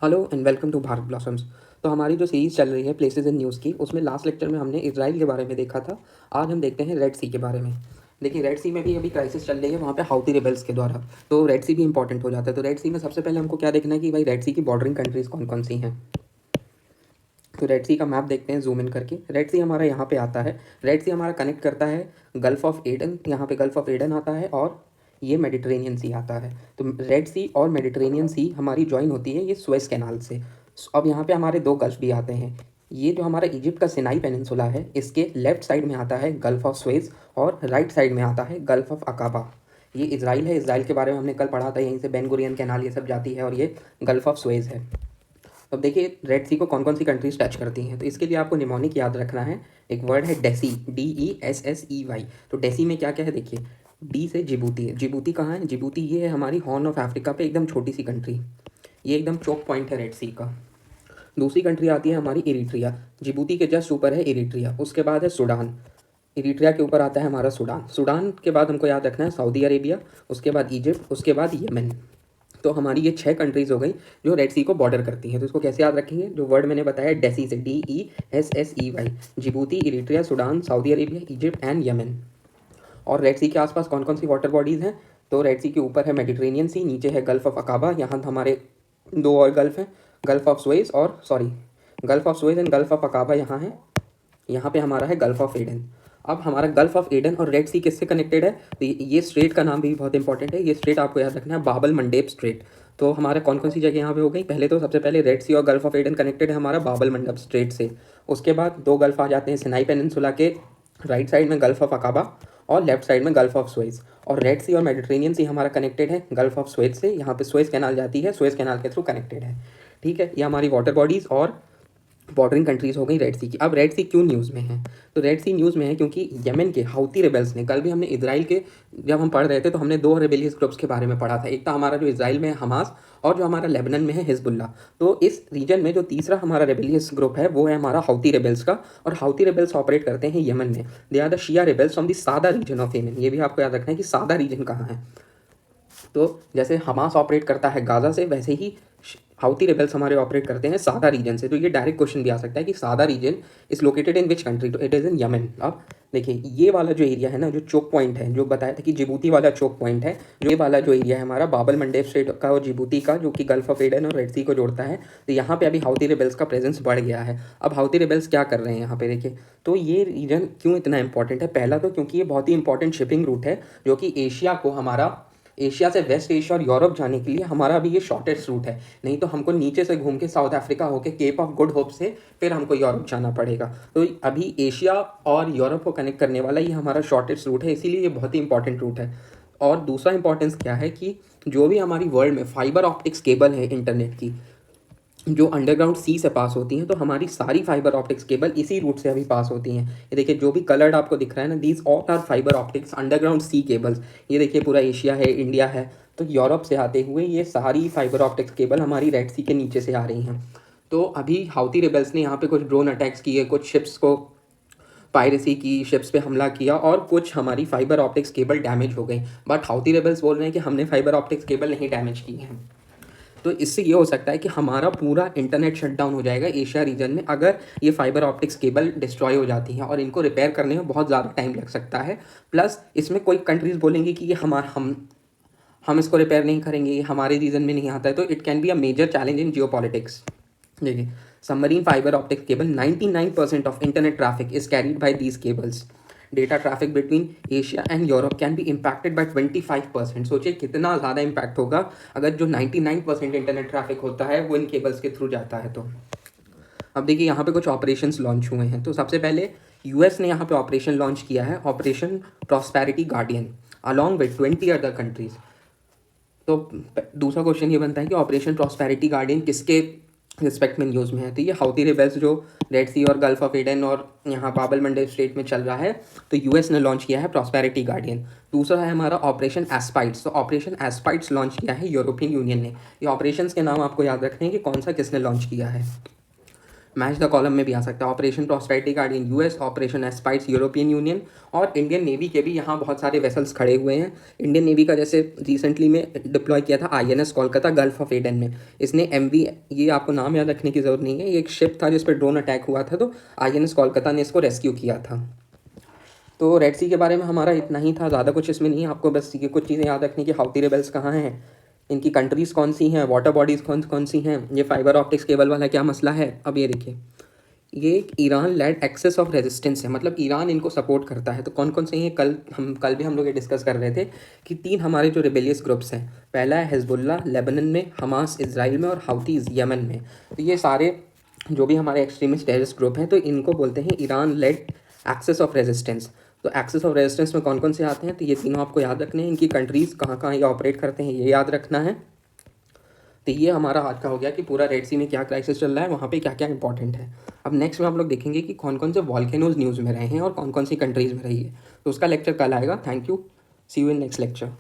Hello and welcome to Bharat blossoms. तो हमारी जो सीरीज़ चल रही है प्लेसेस इन न्यूज़ की, उसमें लास्ट लेक्चर में हमने इजराइल के बारे में देखा था। आज हम देखते हैं रेड सी के बारे में। देखिए, रेड सी में भी अभी क्राइसिस चल रही है वहाँ पे हाउती रिबेल्स के द्वारा। तो रेड सी भी इंपॉर्टेंट हो जाता है। तो रेड सी में सबसे पहले हमको क्या देखना है कि भाई रेड सी की बॉर्डरिंग कंट्रीज़ कौन कौन सी हैं। तो रेड सी का मैप देखते हैं जूम इन करके। रेड सी हमारा यहाँ पे आता है। रेड सी हमारा कनेक्ट करता है गल्फ़ ऑफ एडन, यहाँ पे गल्फ़ ऑफ एडन आता है और ये मेडिटेरेनियन सी आता है। तो रेड सी और मेडिटेरेनियन सी हमारी ज्वाइन होती है ये सुएज़ कैनाल से। अब यहाँ पे हमारे दो गल्फ़ भी आते हैं। ये जो हमारा इजिप्ट का सिनाई पेनिनसुला है, इसके लेफ्ट साइड में आता है गल्फ़ ऑफ सुएज़ और राइट साइड में आता है गल्फ़ ऑफ अकाबा। ये इजराइल है। इजराइल के बारे में हमने कल पढ़ा था, यहीं से बेन गुरियन कैनाल ये सब जाती है और ये गल्फ़ ऑफ सुएज़ है। अब देखिए रेड सी को कौन कौन सी कंट्रीज टच करती हैं। तो इसके लिए आपको निमोनिक याद रखना है। एक वर्ड है डेसी, DESSEY। तो डेसी में क्या क्या है देखिए। डी से जिबूती है। जिबूती कहाँ है? जिबूती ये है हमारी हॉर्न ऑफ अफ्रीका पे एकदम छोटी सी कंट्री। ये एकदम चोक पॉइंट है रेड सी का। दूसरी कंट्री आती है हमारी इरिट्रिया। जिबूती के जस्ट ऊपर है इरिट्रिया। उसके बाद है सूडान। इरिट्रिया के ऊपर आता है हमारा सूडान। सूडान के बाद हमको याद रखना है सऊदी अरेबिया, उसके बाद इजिप्ट, उसके बाद येमेन। तो हमारी ये 6 कंट्रीज़ हो गई जो रेड सी को बॉर्डर करती हैं। तो इसको कैसे याद रखेंगे? जो वर्ड मैंने बताया डेसी से, DESSEY। Djibouti, Eritrea, Sudan, Saudi Arabia, Egypt and Yemen. और रेड सी के आसपास कौन कौन सी वाटर बॉडीज़ हैं? तो रेड सी के ऊपर है मेडिटेरेनियन सी, नीचे है गल्फ़ ऑफ अकाबा, यहाँ हमारे दो और गल्फ़ हैं, गल्फ़ ऑफ सुएज़ और gulf of Suez and gulf of Aqaba यहाँ है। यहाँ पे हमारा है गल्फ़ ऑफ एडन। अब हमारा गल्फ़ ऑफ एडन और रेड सी किससे कनेक्टेड है? तो ये स्ट्रेट का नाम भी बहुत इंपॉर्टेंट है। ये स्ट्रेट आपको याद रखना है, बाबल मंडेब स्ट्रेट। तो हमारे कौन कौन सी जगह यहाँ पे हो गई? पहले तो सबसे पहले रेड सी और गल्फ़ ऑफ एडन कनेक्टेड है हमारा बाबल मंडप स्ट्रेट से। उसके बाद दो गल्फ़ आ जाते हैं सिनाई पेनिनसुला के राइट साइड में गल्फ़ ऑफ अकाबा और लेफ्ट साइड में गल्फ़ ऑफ सुएज़। और रेड सी और मेडिटेरेनियन सी हमारा कनेक्टेड है गल्फ़ ऑफ सुएज़ से। यहाँ पे सुएज़ कैनाल जाती है, सुएज़ कैनाल के थ्रू कनेक्टेड है। ठीक है, ये हमारी वाटर बॉडीज़ और बॉर्डरिंग कंट्रीज़ हो गई रेड सी की। अब रेड सी क्यों न्यूज़ में है? तो रेड सी न्यूज़ में है क्योंकि यमन के हाउती रिबेल्स ने, कल भी हमने इजराइल के जब हम पढ़ रहे थे तो हमने दो रेबेलियस ग्रुप्स के बारे में पढ़ा था। एक था हमारा जो इजराइल में है हमास, और जो हमारा लेबनन में है हिजबुल्ला। तो इस रीजन में जो तीसरा हमारा रेबेलियस ग्रुप है वो है हमारा हाउती रिबेल्स का। और हाउती रिबेल्स ऑपरेट करते हैं यमन में। They are the Shia rebels from the Saada region of Yemen. ये भी आपको याद रखना है कि सादा रीजन कहाँ है। तो जैसे हमास ऑपरेट करता है गाज़ा से, वैसे ही हाउती रिबेल्स हमारे ऑपरेट करते हैं सादा रीजन से। तो ये डायरेक्ट क्वेश्चन भी आ सकता है कि Saada region is located in which country? तो इट इज़ इन यमन। अब देखिए ये वाला जो एरिया है ना, जो चोक पॉइंट है, जो बताया था कि जिबूती वाला चोक पॉइंट है, जो ये वाला जो एरिया है हमारा बाबल मंडेब स्ट्रेट का और जिबूती का, जो कि गल्फ ऑफ एडन और रेड सी को जोड़ता है। तो यहाँ पे अभी हाउती रिबेल्स का प्रेजेंस बढ़ गया है। अब हाउती रिबेल्स क्या कर रहे हैं यहाँ पे देखिए। तो ये रीजन क्यों इतना इंपॉर्टेंट है? पहला तो क्योंकि ये बहुत ही इंपॉर्टेंट शिपिंग रूट है, जो कि एशिया को हमारा, एशिया से वेस्ट एशिया और यूरोप जाने के लिए हमारा अभी ये शॉर्टेस्ट रूट है। नहीं तो हमको नीचे से घूम के साउथ अफ्रीका होके केप ऑफ गुड होप से फिर हमको यूरोप जाना पड़ेगा। तो अभी एशिया और यूरोप को कनेक्ट करने वाला ये हमारा शॉर्टेस्ट रूट है, इसीलिए ये बहुत ही इंपॉर्टेंट रूट है। और दूसरा इंपॉर्टेंस क्या है कि जो भी हमारी वर्ल्ड में फाइबर ऑप्टिक्स केबल है इंटरनेट की, जो अंडरग्राउंड सी से पास होती हैं, तो हमारी सारी फाइबर ऑप्टिक्स केबल इसी रूट से अभी पास होती हैं। ये देखिए जो भी कलर्ड आपको दिख रहा है ना, these all are fibre optics underground sea cables. ये देखिए पूरा एशिया है, इंडिया है, तो यूरोप से आते हुए ये सारी फाइबर ऑप्टिक्स केबल हमारी रेड सी के नीचे से आ रही हैं। तो अभी हाउती रिबेल्स ने यहाँ पे कुछ ड्रोन अटैक्स किए, कुछ शिप्स को पायरेसी की, शिप्स पे हमला किया और कुछ हमारी फाइबर ऑप्टिक्स केबल डैमेज हो गई। बट हाउती रिबेल्स बोल रहे हैं कि हमने फाइबर ऑप्टिक्स केबल नहीं डैमेज की हैं। तो इससे ये हो सकता है कि हमारा पूरा इंटरनेट शटडाउन हो जाएगा एशिया रीजन में, अगर ये फाइबर ऑप्टिक्स केबल डिस्ट्रॉय हो जाती हैं, और इनको रिपेयर करने में बहुत ज़्यादा टाइम लग सकता है। प्लस इसमें कोई कंट्रीज़ बोलेंगी कि ये हम इसको रिपेयर नहीं करेंगे, ये हमारे रीजन में नहीं आता है। तो it can be a major challenge in geopolitics. देखिए submarine fibre optics cable, 99% of internet traffic is carried by these cables. Data traffic between Asia and Europe can be impacted by 25%। सोचिए कितना ज़्यादा impact होगा अगर जो 99% internet traffic होता है वो इन केबल्स के थ्रू जाता है। तो अब देखिए यहाँ पे कुछ ऑपरेशंस लॉन्च हुए हैं। तो सबसे पहले यूएस ने यहाँ पे ऑपरेशन लॉन्च किया है, Operation Prosperity guardian, along with 20 other countries. तो दूसरा क्वेश्चन ये बनता है कि ऑपरेशन प्रॉस्पेरिटी गार्डियन किसके रिस्पेक्ट में न्यूज़ में है? तो ये हाउती रिबेल्स जो रेड सी और गल्फ ऑफ एडन और यहाँ बाबल मंडेब स्ट्रेट में चल रहा है, तो यूएस ने लॉन्च किया है प्रॉस्पेरिटी गार्डियन। दूसरा है हमारा ऑपरेशन एस्पाइट्स। तो ऑपरेशन एस्पाइट्स लॉन्च किया है यूरोपियन यूनियन ने। ये ऑपरेशंस के नाम आपको याद रखने हैं कि कौन सा किसने लॉन्च किया है। मैच द कॉलम में भी आ सकता है। Operation Prosperity Guardian US, Operation Aspides European Union, और इंडियन नेवी के भी यहाँ बहुत सारे वेसल्स खड़े हुए हैं। इंडियन नेवी का जैसे रिसेंटली में डिप्लॉय किया था INS Kolkata gulf of Aden में। इसने MV, ये आपको नाम याद रखने की ज़रूरत नहीं है, ये एक शिप था जिस पर ड्रोन अटैक हुआ था, तो INS कोलकाता ने इसको रेस्क्यू किया था। तो रेड सी के बारे में हमारा इतना ही था, ज़्यादा कुछ इसमें नहीं है। आपको बस ये कुछ चीज़ें याद रखनी कि हाउती रिबेल्स कहाँ हैं, इनकी कंट्रीज़ कौन सी हैं, वाटर बॉडीज़ कौन कौन सी हैं, ये फाइबर ऑप्टिक्स केबल वाला क्या मसला है। अब ये देखिए, ये एक Iran led axis of resistance है, मतलब ईरान इनको सपोर्ट करता है। तो कौन कौन से हैं, कल भी हम लोग ये डिस्कस कर रहे थे कि 3 हमारे जो रिबेलियस ग्रुप्स हैं, पहला है हिजबुल्ला लेबनान में, हमास इजराइल में, और हाउतीज़ यमन में। तो ये सारे जो भी हमारे एक्सट्रीमिस्ट टेररिस्ट ग्रुप हैं, तो इनको बोलते हैं Iran led axis of resistance. तो एक्सेस ऑफ रेजिस्टेंस में कौन कौन से आते हैं, तो ये तीनों आपको याद रखने हैं। इनकी कंट्रीज़ कहाँ कहाँ ये ऑपरेट करते हैं ये याद रखना है। तो ये हमारा आज का हो गया कि पूरा रेड सी में क्या क्राइसिस चल रहा है, वहाँ पे क्या क्या इंपॉर्टेंट है। अब नेक्स्ट में हम लोग देखेंगे कि कौन कौन से वॉल्केनोज न्यूज़ में रहे हैं और कौन कौन सी कंट्रीज़ में रही है। तो उसका लेक्चर कल आएगा। Thank you, see you in next lecture.